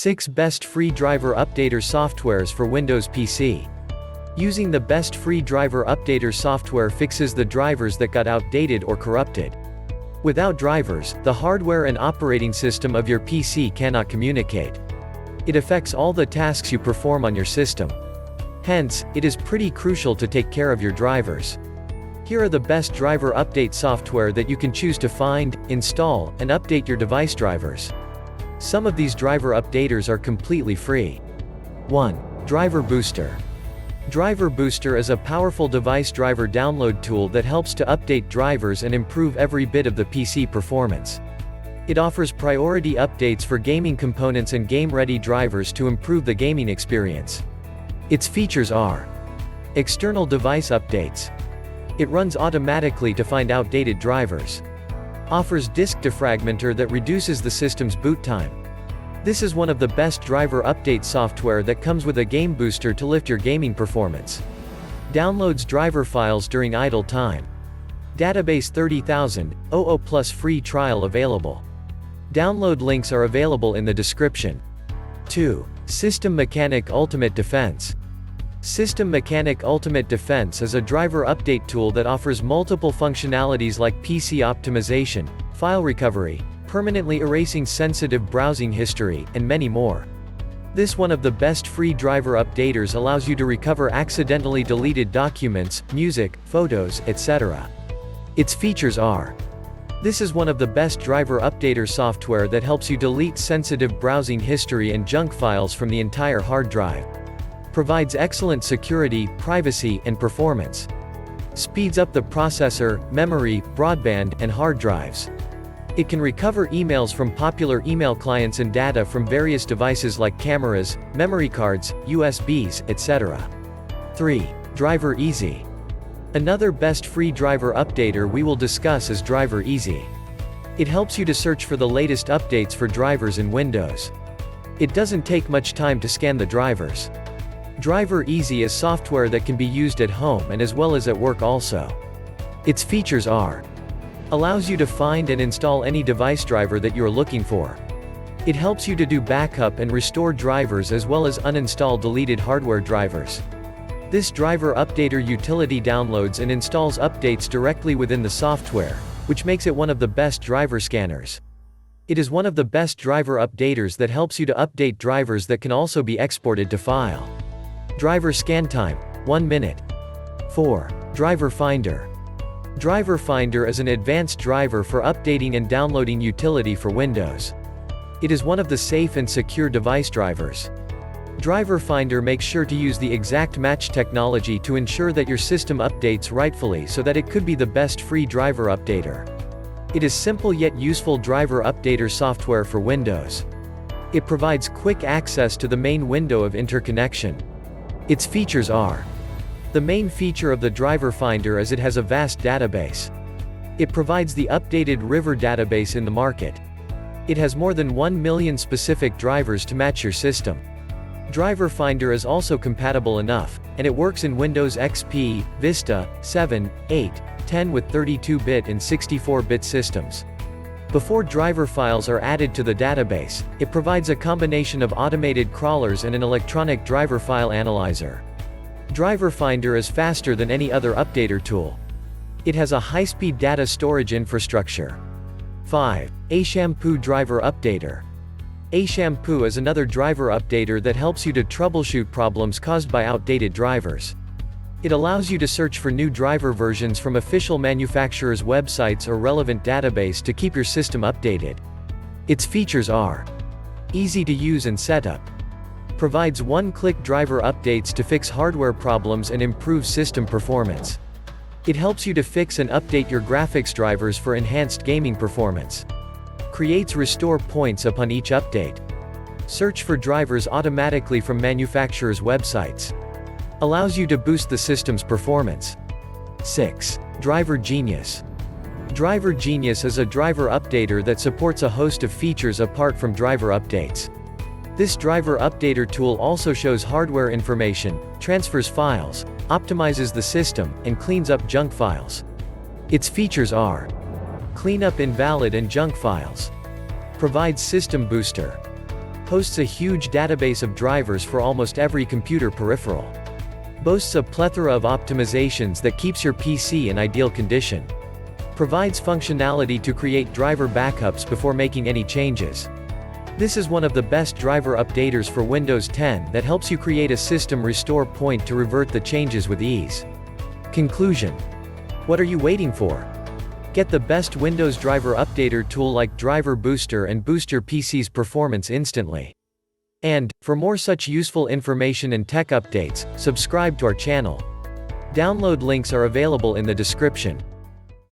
6 Best Free Driver Updater Softwares for Windows PC. Using the best free driver updater software fixes the drivers that got outdated or corrupted. Without drivers, the hardware and operating system of your PC cannot communicate. It affects all the tasks you perform on your system. Hence, it is pretty crucial to take care of your drivers. Here are the best driver update software that you can choose to find, install, and update your device drivers. Some of these driver updaters are completely free. 1. Driver Booster. Driver Booster is a powerful device driver download tool that helps to update drivers and improve every bit of the PC performance. It offers priority updates for gaming components and game-ready drivers to improve the gaming experience. Its features are: external device updates. It runs automatically to find outdated drivers. Offers disk defragmenter that reduces the system's boot time. This is one of the best driver update software that comes with a game booster to lift your gaming performance. Downloads driver files during idle time. Database 30,000, plus free trial available. Download links are available in the description. 2. System Mechanic Ultimate Defense. System Mechanic Ultimate Defense is a driver update tool that offers multiple functionalities like PC optimization, file recovery, permanently erasing sensitive browsing history, and many more. This one of the best free driver updaters allows you to recover accidentally deleted documents, music, photos, etc. Its features are: this is one of the best driver updater software that helps you delete sensitive browsing history and junk files from the entire hard drive. Provides excellent security, privacy, and performance. Speeds up the processor, memory, broadband, and hard drives. It can recover emails from popular email clients and data from various devices like cameras, memory cards, USBs, etc. 3. Driver Easy. Another best free driver updater we will discuss is Driver Easy. It helps you to search for the latest updates for drivers in Windows. It doesn't take much time to scan the drivers. Driver Easy is software that can be used at home and as well as at work also. Its features are: allows you to find and install any device driver that you are looking for. It helps you to do backup and restore drivers as well as uninstall deleted hardware drivers. This driver updater utility downloads and installs updates directly within the software, which makes it one of the best driver scanners. It is one of the best driver updaters that helps you to update drivers that can also be exported to file. Driver scan time, 1 minute. 4. Driver Finder. Driver Finder is an advanced driver for updating and downloading utility for Windows. It is one of the safe and secure device drivers. Driver Finder makes sure to use the exact match technology to ensure that your system updates rightfully so that it could be the best free driver updater. It is simple yet useful driver updater software for Windows. It provides quick access to the main window of interconnection. Its features are: the main feature of the Driver Finder is it has a vast database. It provides the updated River database in the market. It has more than 1 million specific drivers to match your system. Driver Finder is also compatible enough, and it works in Windows XP, Vista, 7, 8, 10 with 32-bit and 64-bit systems. Before driver files are added to the database, it provides a combination of automated crawlers and an electronic driver file analyzer. Driver Finder is faster than any other updater tool. It has a high-speed data storage infrastructure. 5. aShampoo Driver Updater. aShampoo is another driver updater that helps you to troubleshoot problems caused by outdated drivers. It allows you to search for new driver versions from official manufacturers' websites or relevant database to keep your system updated. Its features are: easy to use and setup. Provides one-click driver updates to fix hardware problems and improve system performance. It helps you to fix and update your graphics drivers for enhanced gaming performance. Creates restore points upon each update. Search for drivers automatically from manufacturers' websites. Allows you to boost the system's performance. 6. Driver Genius. Driver Genius is a driver updater that supports a host of features apart from driver updates. This driver updater tool also shows hardware information, transfers files, optimizes the system, and cleans up junk files. Its features are: clean up invalid and junk files. Provides system booster. Hosts a huge database of drivers for almost every computer peripheral. Boasts a plethora of optimizations that keeps your PC in ideal condition. Provides functionality to create driver backups before making any changes. This is one of the best driver updaters for Windows 10 that helps you create a system restore point to revert the changes with ease. Conclusion. What are you waiting for? Get the best Windows driver updater tool like Driver Booster and boost your PC's performance instantly. And, for more such useful information and tech updates, subscribe to our channel. Download links are available in the description.